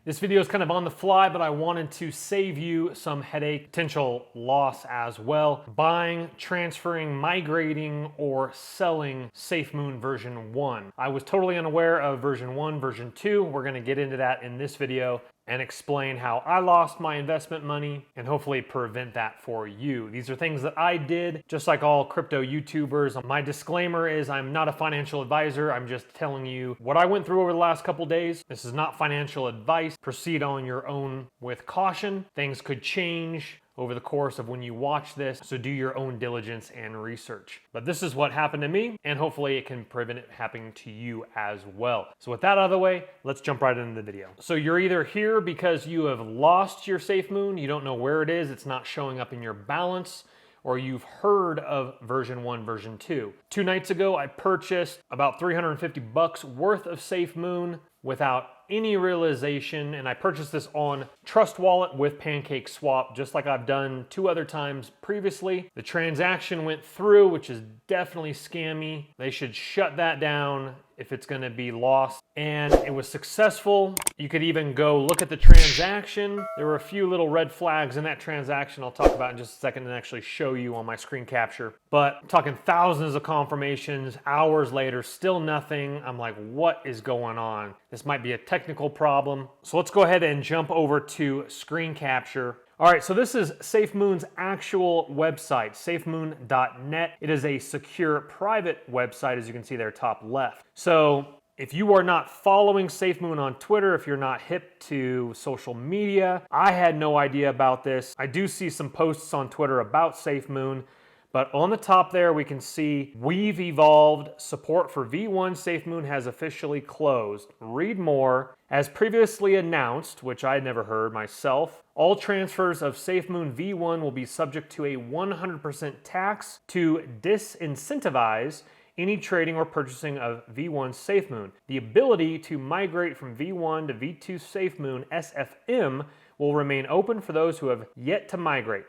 This video is kind of on the fly, but I wanted to save you some headache, potential loss as well. Buying, transferring, migrating, or selling SafeMoon version 1. I was totally unaware of version 1, version 2. We're gonna get into that in this video and explain how I lost my investment money and hopefully prevent that for you. These are things that I did, just like all crypto YouTubers. My disclaimer is I'm not a financial advisor. I'm just telling you what I went through over the last couple days. This is not financial advice. Proceed on your own with caution. Things could change over the course of when you watch this, so do your own diligence and research. But this is what happened to me, and hopefully it can prevent it happening to you as well. So with that out of the way, let's jump right into the video. So you're either here because you have lost your SafeMoon, you don't know where it is, it's not showing up in your balance, or you've heard of version 1, version 2. 2 nights ago, I purchased about $350 worth of SafeMoon without any realization, and I purchased this on Trust Wallet with PancakeSwap, just like I've done 2 other times previously. The transaction went through, which is definitely scammy. They should shut that down if it's gonna be lost. And it was successful. You could even go look at the transaction. There were a few little red flags in that transaction I'll talk about in just a second and actually show you on my screen capture. But I'm talking thousands of confirmations, hours later, still nothing. I'm like, what is going on? This might be a technical problem. So let's go ahead and jump over to screen capture. All right, so this is SafeMoon's actual website, safemoon.net. It is a secure private website, as you can see there, top left. So if you are not following SafeMoon on Twitter, if you're not hip to social media, I had no idea about this. I do see some posts on Twitter about SafeMoon, but on the top there, we can see we've evolved. Support for V1 SafeMoon has officially closed. Read more. As previously announced, which I had never heard myself, all transfers of SafeMoon V1 will be subject to a 100% tax to disincentivize any trading or purchasing of V1 SafeMoon. The ability to migrate from V1 to V2 SafeMoon SFM will remain open for those who have yet to migrate.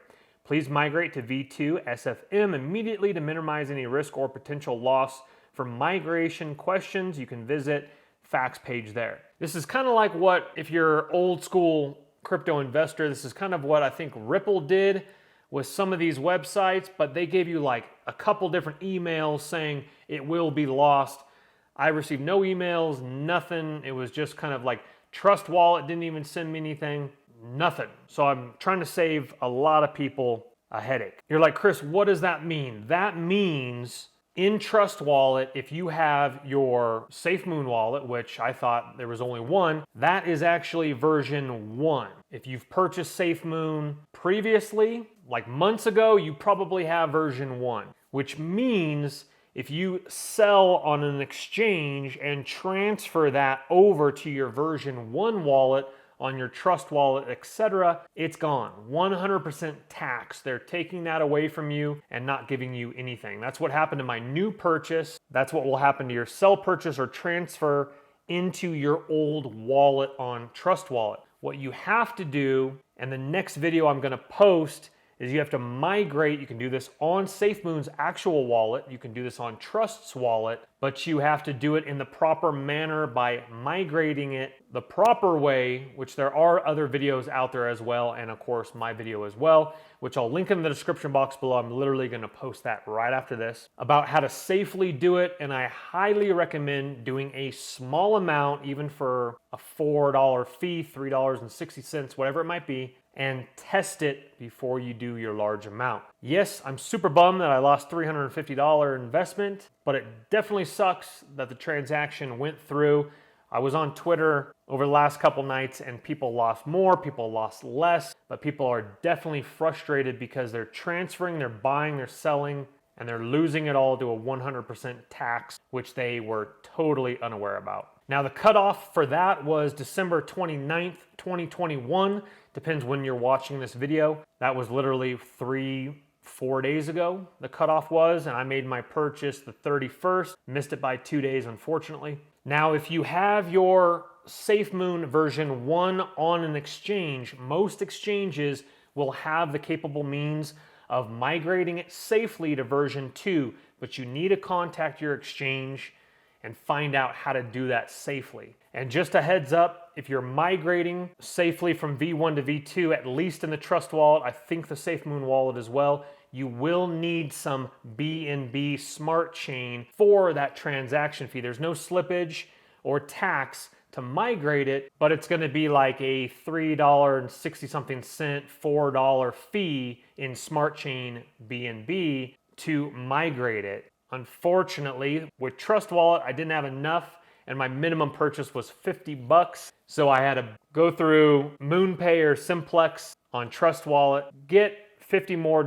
Please migrate to V2 SFM immediately to minimize any risk or potential loss. For migration questions, you can visit facts page there. This is kind of like what, if you're old school crypto investor, this is kind of what I think Ripple did with some of these websites, but they gave you like a couple different emails saying it will be lost. I received no emails, nothing. It was just kind of like Trust Wallet didn't even send me anything. Nothing. So I'm trying to save a lot of people a headache. You're like, Chris, what does that mean? That means in Trust Wallet, if you have your SafeMoon wallet, which I thought there was only one, that is actually version 1. If you've purchased SafeMoon previously, like months ago, you probably have version 1, which means if you sell on an exchange and transfer that over to your version 1 wallet, on your Trust Wallet, etc., it's gone. 100% tax. They're taking that away from you and not giving you anything. That's what happened to my new purchase. That's what will happen to your sell, purchase, or transfer into your old wallet on Trust Wallet. What you have to do, and the next video I'm gonna post, is you have to migrate. You can do this on SafeMoon's actual wallet. You can do this on Trust's wallet, but you have to do it in the proper manner by migrating it the proper way, which there are other videos out there as well, and of course my video as well, which I'll link in the description box below. I'm literally gonna post that right after this, about how to safely do it, and I highly recommend doing a small amount, even for a $4 fee, $3.60, whatever it might be, and test it before you do your large amount. Yes, I'm super bummed that I lost $350 investment, but it definitely sucks that the transaction went through. I was on Twitter over the last couple nights and people lost more, people lost less, but people are definitely frustrated because they're transferring, they're buying, they're selling, and they're losing it all to a 100% tax, which they were totally unaware about. Now the cutoff for that was December 29th, 2021. Depends when you're watching this video. That was literally 3-4 days ago, the cutoff was, and I made my purchase the 31st. Missed it by 2 days, unfortunately. Now, if you have your SafeMoon version 1 on an exchange, most exchanges will have the capable means of migrating it safely to version 2, but you need to contact your exchange and find out how to do that safely. And just a heads up, if you're migrating safely from V1 to V2, at least in the Trust Wallet, I think the SafeMoon wallet as well, you will need some BNB smart chain for that transaction fee. There's no slippage or tax to migrate it, but it's gonna be like a $3.60 something, $4 fee in smart chain BNB to migrate it. Unfortunately, with Trust Wallet, I didn't have enough and my minimum purchase was 50 bucks. So I had to go through MoonPay or Simplex on Trust Wallet, get $50 more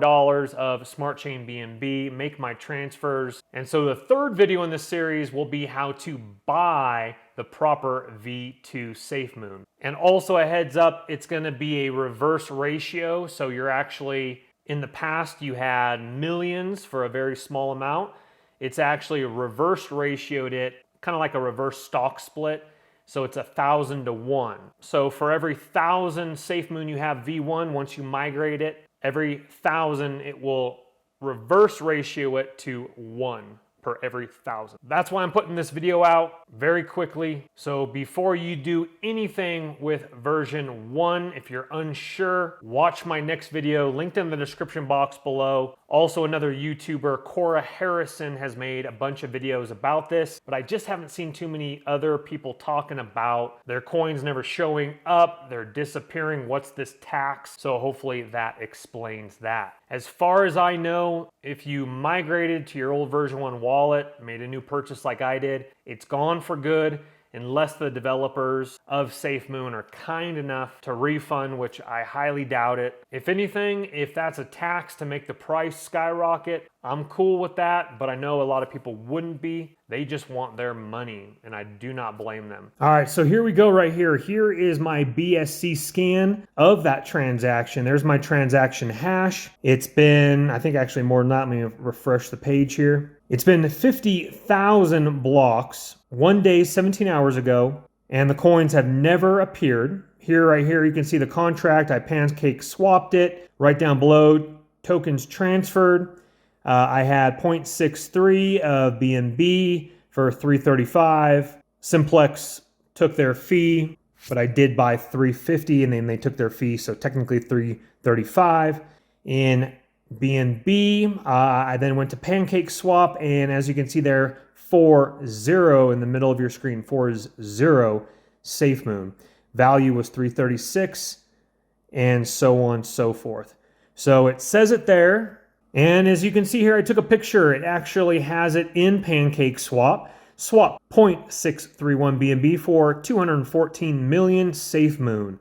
of smart chain BNB, make my transfers. And so the third video in this series will be how to buy the proper V2 SafeMoon. And also a heads up, it's gonna be a reverse ratio. So you're actually, in the past you had millions for a very small amount. It's actually reverse ratioed it, kind of like a reverse stock split. So it's 1,000 to 1. So for every 1,000 SafeMoon you have V1, once you migrate it, every 1,000 it will reverse ratio it to 1 per every 1,000. That's why I'm putting this video out very quickly. So before you do anything with version 1, if you're unsure, watch my next video linked in the description box below. Also, another YouTuber, Cora Harrison, has made a bunch of videos about this, but I just haven't seen too many other people talking about their coins never showing up, they're disappearing, what's this tax? So hopefully that explains that. As far as I know, if you migrated to your old version 1 wallet, made a new purchase like I did, it's gone for good unless the developers of SafeMoon are kind enough to refund, which I highly doubt it. If anything, if that's a tax to make the price skyrocket, I'm cool with that, but I know a lot of people wouldn't be. They just want their money, and I do not blame them. All right, so here we go right here. Here is my BSC scan of that transaction. There's my transaction hash. It's been, I think actually more than that. Let me refresh the page here. It's been 50,000 blocks, 1 day, 17 hours ago, and the coins have never appeared. Here, right here, you can see the contract. I pancake swapped it. Right down below, tokens transferred. I had 0.63 of BNB for 335. Simplex took their fee, but I did buy 350 and then they took their fee, so technically 335. In BNB, I then went to pancake swap, and as you can see there, 40 in the middle of your screen, 40 SafeMoon. Value was 336, and so on and so forth. So it says it there. And as you can see here, I took a picture. It actually has it in pancake swap. Swap 0.631 BNB for 214 million SafeMoon,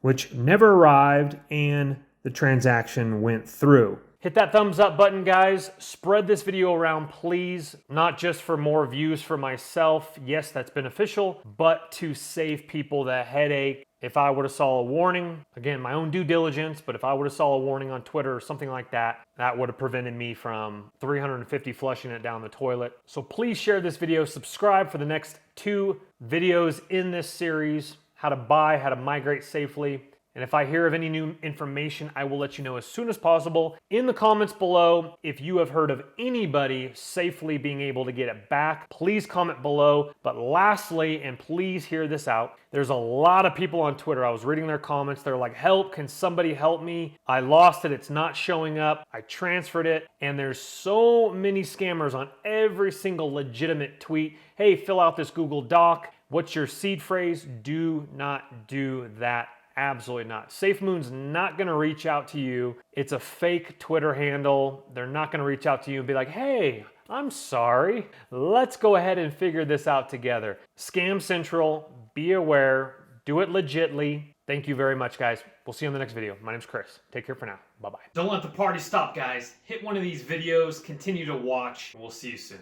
which never arrived, and the transaction went through. Hit that thumbs up button, guys. Spread this video around, please. Not just for more views for myself. Yes, that's beneficial, but to save people the headache. If I would have saw a warning, again, my own due diligence, but if I would have saw a warning on Twitter or something like that, that would have prevented me from 350 flushing it down the toilet. So please share this video, subscribe for the next 2 videos in this series, how to buy, how to migrate safely. And if I hear of any new information, I will let you know as soon as possible. In the comments below, if you have heard of anybody safely being able to get it back, please comment below. But lastly, and please hear this out, there's a lot of people on Twitter, I was reading their comments, they're like, help, can somebody help me? I lost it, it's not showing up, I transferred it, and there's so many scammers on every single legitimate tweet. Hey, fill out this Google Doc. What's your seed phrase? Do not do that. Absolutely not. SafeMoon's not going to reach out to you. It's a fake Twitter handle. They're not going to reach out to you and be like, hey, I'm sorry. Let's go ahead and figure this out together. Scam Central, be aware, do it legitly. Thank you very much, guys. We'll see you on the next video. My name's Chris. Take care for now. Bye-bye. Don't let the party stop, guys. Hit one of these videos, continue to watch, and we'll see you soon.